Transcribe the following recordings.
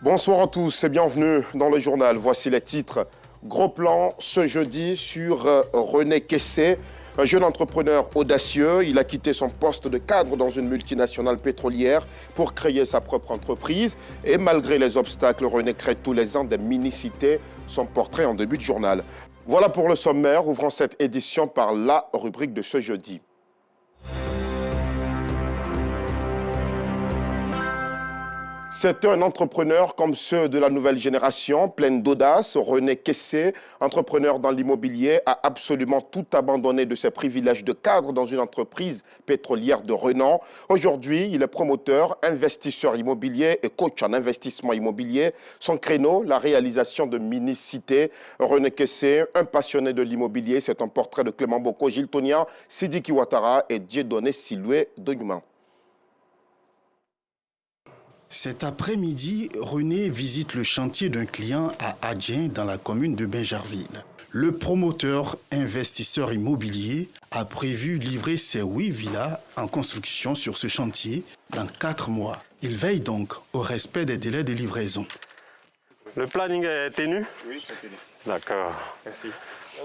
Bonsoir à tous et bienvenue dans le journal. Voici les titres. Gros plan ce jeudi sur René Kessé, un jeune entrepreneur audacieux. Il a quitté son poste de cadre dans une multinationale pétrolière pour créer sa propre entreprise. Et malgré les obstacles, René crée tous les ans des mini-cités. Son portrait en début de journal. Voilà pour le sommaire, ouvrant cette édition par la rubrique de ce jeudi. C'est un entrepreneur comme ceux de la nouvelle génération, plein d'audace. René Kessé, entrepreneur dans l'immobilier, a absolument tout abandonné de ses privilèges de cadre dans une entreprise pétrolière de renom. Aujourd'hui, il est promoteur, investisseur immobilier et coach en investissement immobilier. Son créneau, la réalisation de mini-cités. René Kessé, un passionné de l'immobilier, c'est un portrait de Clément Boko, Gilles Tonia, Sidiki Ouattara et Dieudonné Siloué Doyouman. Cet après-midi, René visite le chantier d'un client à Adjien dans la commune de Bingerville. Le promoteur investisseur immobilier a prévu livrer ses 8 villas en construction sur ce chantier dans 4 mois. Il veille donc au respect des délais de livraison. Le planning est tenu? Oui, c'est tenu. D'accord. Merci.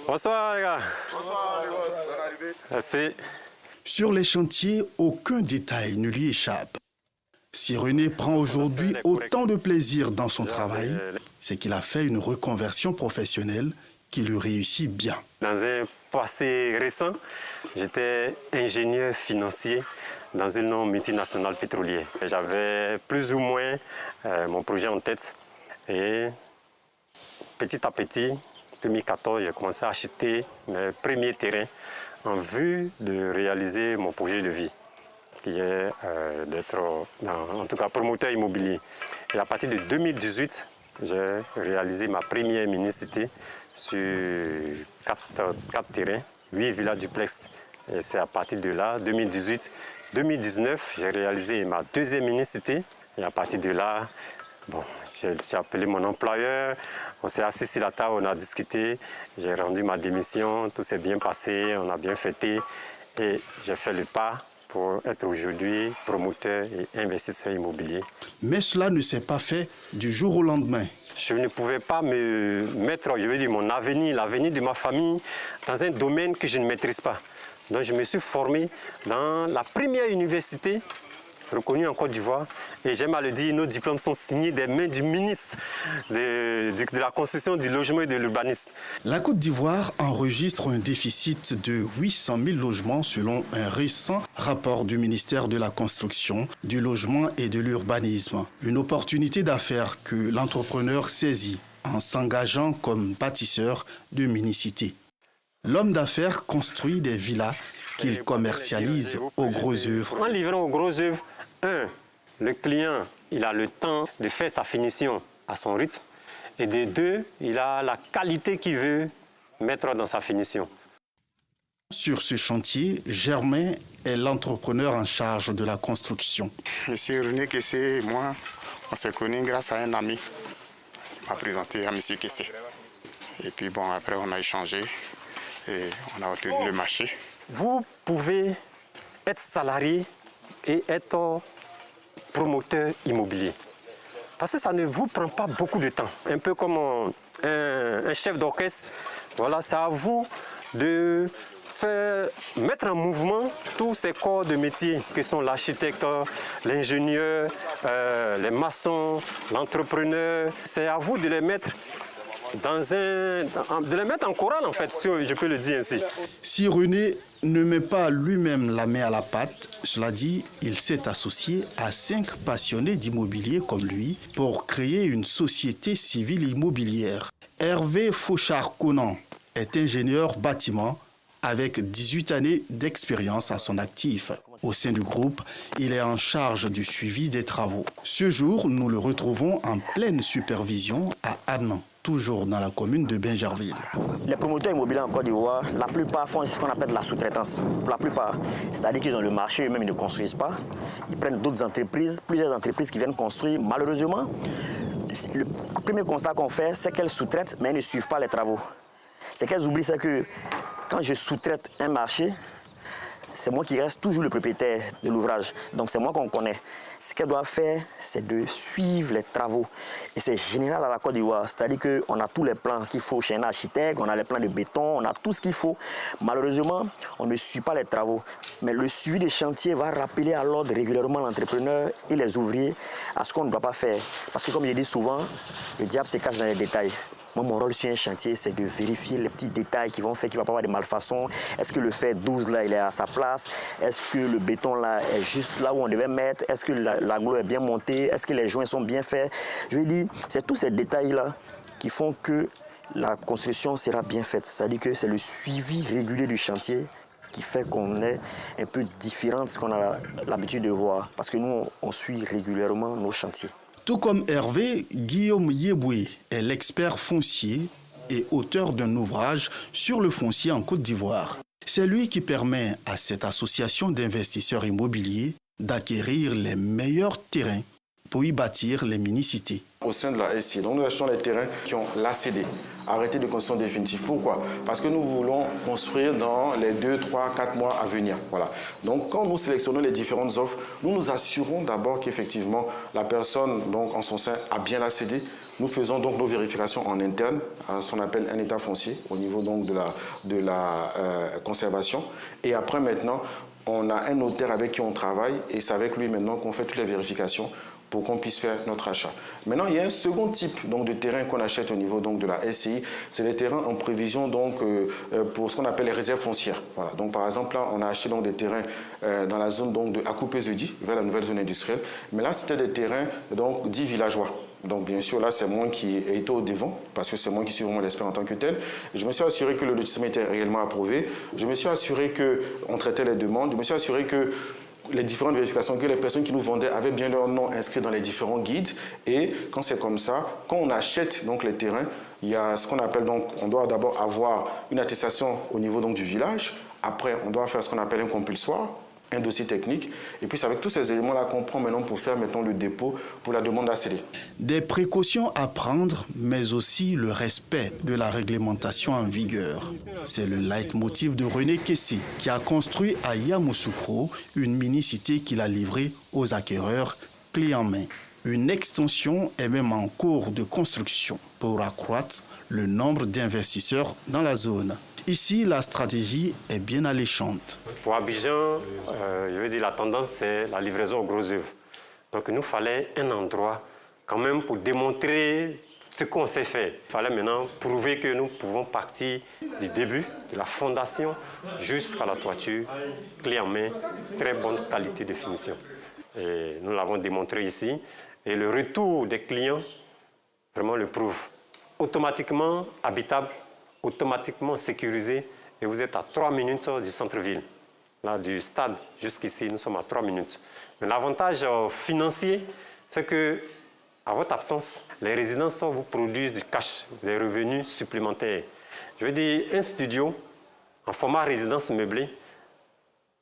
Bonsoir les gars. Bonsoir les boss, bonne arrivée. Merci. Sur les chantiers, aucun détail ne lui échappe. Si René prend aujourd'hui autant de plaisir dans son travail, c'est qu'il a fait une reconversion professionnelle qui lui réussit bien. Dans un passé récent, j'étais ingénieur financier dans une multinationale pétrolière. J'avais plus ou moins mon projet en tête et petit à petit, en 2014, j'ai commencé à acheter mes premiers terrains en vue de réaliser mon projet de vie, qui est d'être, en tout cas, promoteur immobilier. Et à partir de 2018, j'ai réalisé ma première mini-cité sur 4 terrains, 8 villas duplex. Et c'est à partir de là, 2018-2019, j'ai réalisé ma deuxième mini-cité. Et à partir de là, bon, j'ai appelé mon employeur, on s'est assis sur la table, on a discuté, j'ai rendu ma démission, tout s'est bien passé, on a bien fêté et j'ai fait le pas pour être aujourd'hui promoteur et investisseur immobilier. Mais cela ne s'est pas fait du jour au lendemain. Je ne pouvais pas me mettre, je veux dire, mon avenir, l'avenir de ma famille, dans un domaine que je ne maîtrise pas. Donc je me suis formé dans la première université reconnue en Côte d'Ivoire. Et j'aime à le dire, nos diplômes sont signés des mains du ministre de la construction, du logement et de l'urbanisme. La Côte d'Ivoire enregistre un déficit de 800 000 logements selon un récent rapport du ministère de la Construction, du Logement et de l'Urbanisme. Une opportunité d'affaires que l'entrepreneur saisit en s'engageant comme bâtisseur de mini-cités. L'homme d'affaires construit des villas qu'il commercialise aux gros œuvres. En livrant aux gros œuvres, le client il a le temps de faire sa finition à son rythme. Et de 2, il a la qualité qu'il veut mettre dans sa finition. Sur ce chantier, Germain est l'entrepreneur en charge de la construction. Monsieur René Kessé et moi, on se connaît grâce à un ami. Il m'a présenté à Monsieur Kessé. Et puis bon, après on a échangé et on a obtenu le marché. Vous pouvez être salarié et être promoteur immobilier. Parce que ça ne vous prend pas beaucoup de temps. Un peu comme un chef d'orchestre, voilà, c'est à vous de mettre en mouvement tous ces corps de métier que sont l'architecte, l'ingénieur, les maçons, l'entrepreneur. C'est à vous de les mettre en chorale, en fait, si je peux le dire ainsi. Si René ne met pas lui-même la main à la pâte, cela dit, il s'est associé à 5 passionnés d'immobilier comme lui pour créer une société civile immobilière. Hervé Fauchard-Conan est ingénieur bâtiment avec 18 années d'expérience à son actif. Au sein du groupe, il est en charge du suivi des travaux. Ce jour, nous le retrouvons en pleine supervision à Annan, toujours dans la commune de Bingerville. Les promoteurs immobiliers en Côte d'Ivoire, la plupart font ce qu'on appelle de la sous-traitance. Pour la plupart, c'est-à-dire qu'ils ont le marché, eux-mêmes ils ne construisent pas. Ils prennent d'autres entreprises, plusieurs entreprises qui viennent construire. Malheureusement, le premier constat qu'on fait, c'est qu'elles sous-traitent, mais elles ne suivent pas les travaux. C'est qu'elles oublient, c'est que quand je sous-traite un marché, c'est moi qui reste toujours le propriétaire de l'ouvrage. Donc c'est moi qu'on connaît. Ce qu'elle doit faire, c'est de suivre les travaux. Et c'est général à la Côte d'Ivoire. C'est-à-dire qu'on a tous les plans qu'il faut chez un architecte, on a les plans de béton, on a tout ce qu'il faut. Malheureusement, on ne suit pas les travaux. Mais le suivi des chantiers va rappeler à l'ordre régulièrement l'entrepreneur et les ouvriers à ce qu'on ne doit pas faire. Parce que comme je dis souvent, le diable se cache dans les détails. Moi, mon rôle sur un chantier, c'est de vérifier les petits détails qui vont faire qu'il ne va pas avoir de malfaçons. Est-ce que le fer 12, là, il est à sa place? Est-ce que le béton, là, est juste là où on devait mettre? Est-ce que l'agglo est bien monté? Est-ce que les joints sont bien faits? Je veux dire, c'est tous ces détails-là qui font que la construction sera bien faite. C'est-à-dire que c'est le suivi régulier du chantier qui fait qu'on est un peu différent de ce qu'on a l'habitude de voir. Parce que nous, on suit régulièrement nos chantiers. Tout comme Hervé, Guillaume Yeboué est l'expert foncier et auteur d'un ouvrage sur le foncier en Côte d'Ivoire. C'est lui qui permet à cette association d'investisseurs immobiliers d'acquérir les meilleurs terrains pour y bâtir les mini-cités. Au sein de la SI, donc nous achetons les terrains qui ont l'ACD, arrêté de construction définitive. Pourquoi? Parce que nous voulons construire dans les 2, 3, 4 mois à venir. Voilà. Donc quand nous sélectionnons les différentes offres, nous nous assurons d'abord qu'effectivement la personne donc, en son sein a bien l'ACD. Nous faisons donc nos vérifications en interne, à ce qu'on appelle un état foncier, au niveau donc de la conservation. Et après maintenant, on a un notaire avec qui on travaille et c'est avec lui maintenant qu'on fait toutes les vérifications pour qu'on puisse faire notre achat. Maintenant, il y a un second type donc, de terrain qu'on achète au niveau donc, de la SCI, c'est les terrains en prévision donc, pour ce qu'on appelle les réserves foncières. Voilà. Donc, par exemple, là, on a acheté donc, des terrains dans la zone donc, de Akupé-Zedi, vers la nouvelle zone industrielle. Mais là, c'était des terrains donc, dits villageois. Donc, bien sûr, là, c'est moi qui ai été au devant, parce que c'est moi qui suis vraiment l'expert en tant que tel. Je me suis assuré que le lotissement était réellement approuvé. Je me suis assuré qu'on traitait les demandes. Je me suis assuré que les différentes vérifications, que les personnes qui nous vendaient avaient bien leur nom inscrit dans les différents guides. Et quand c'est comme ça, quand on achète donc, les terrains, il y a ce qu'on appelle donc, on doit d'abord avoir une attestation au niveau donc, du village. Après, on doit faire ce qu'on appelle un compulsoire, un dossier technique. Et puis, c'est avec tous ces éléments-là qu'on prend maintenant pour faire maintenant le dépôt pour la demande d'ACD. Des précautions à prendre, mais aussi le respect de la réglementation en vigueur. C'est le leitmotiv de René Kessé, qui a construit à Yamoussoukro une mini-cité qu'il a livrée aux acquéreurs clé en main. Une extension est même en cours de construction pour accroître le nombre d'investisseurs dans la zone. Ici, la stratégie est bien alléchante. Pour Abidjan, je veux dire, la tendance, c'est la livraison aux gros œuvres. Donc, il nous fallait un endroit quand même pour démontrer ce qu'on sait faire. Il fallait maintenant prouver que nous pouvons partir du début, de la fondation, jusqu'à la toiture, clé en main, très bonne qualité de finition. Et nous l'avons démontré ici. Et le retour des clients, vraiment le prouve. Automatiquement habitable, automatiquement sécurisé, et vous êtes à 3 minutes du centre-ville. Là, du stade jusqu'ici, nous sommes à 3 minutes. Mais l'avantage financier, c'est que, à votre absence, les résidences vous produisent du cash, des revenus supplémentaires. Je veux dire, un studio en format résidence meublée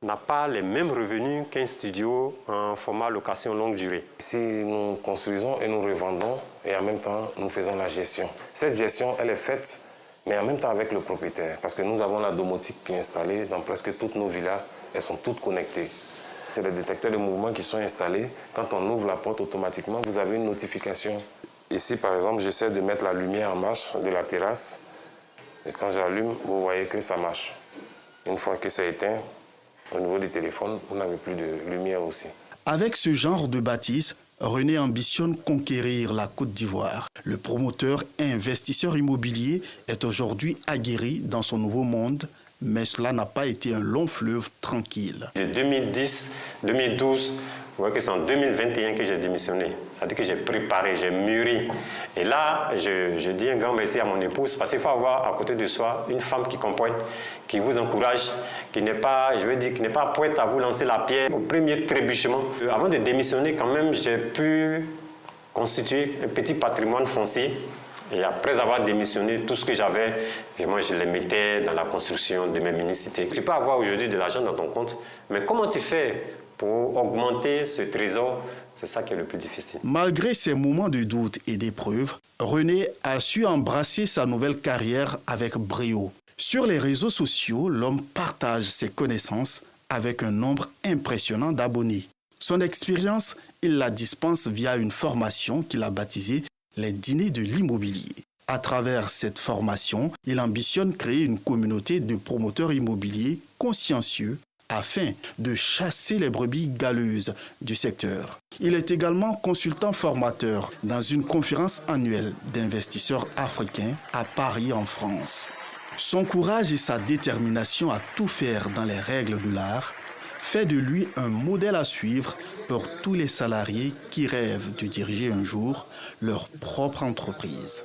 n'a pas les mêmes revenus qu'un studio en format location longue durée. Ici, nous construisons et nous revendons, et en même temps, nous faisons la gestion. Cette gestion, elle est faite, mais en même temps avec le propriétaire, parce que nous avons la domotique qui est installée dans presque toutes nos villas, elles sont toutes connectées. C'est les détecteurs de mouvement qui sont installés. Quand on ouvre la porte automatiquement, vous avez une notification. Ici, par exemple, j'essaie de mettre la lumière en marche de la terrasse, et quand j'allume, vous voyez que ça marche. Une fois que c'est éteint, au niveau du téléphone, vous n'avez plus de lumière aussi. Avec ce genre de bâtisse, René ambitionne conquérir la Côte d'Ivoire. Le promoteur et investisseur immobilier est aujourd'hui aguerri dans son nouveau monde, mais cela n'a pas été un long fleuve tranquille. De 2010, 2012, vous voyez que c'est en 2021 que j'ai démissionné. C'est-à-dire que j'ai préparé, j'ai mûri. Et là, je dis un grand merci à mon épouse, parce qu'il faut avoir à côté de soi une femme qui comprend, qui vous encourage, qui n'est pas, je veux dire, qui n'est pas prête à vous lancer la pierre au premier trébuchement. Avant de démissionner, quand même, j'ai pu constituer un petit patrimoine foncier. Et après avoir démissionné, tout ce que j'avais, moi, je le mettais dans la construction de mes mini-cités. Tu peux avoir aujourd'hui de l'argent dans ton compte, mais comment tu fais pour augmenter ce trésor? C'est ça qui est le plus difficile. Malgré ces moments de doute et d'épreuve, René a su embrasser sa nouvelle carrière avec brio. Sur les réseaux sociaux, l'homme partage ses connaissances avec un nombre impressionnant d'abonnés. Son expérience, il la dispense via une formation qu'il a baptisée les dîners de l'immobilier. À travers cette formation, il ambitionne créer une communauté de promoteurs immobiliers consciencieux afin de chasser les brebis galeuses du secteur. Il est également consultant formateur dans une conférence annuelle d'investisseurs africains à Paris en France. Son courage et sa détermination à tout faire dans les règles de l'art fait de lui un modèle à suivre pour tous les salariés qui rêvent de diriger un jour leur propre entreprise.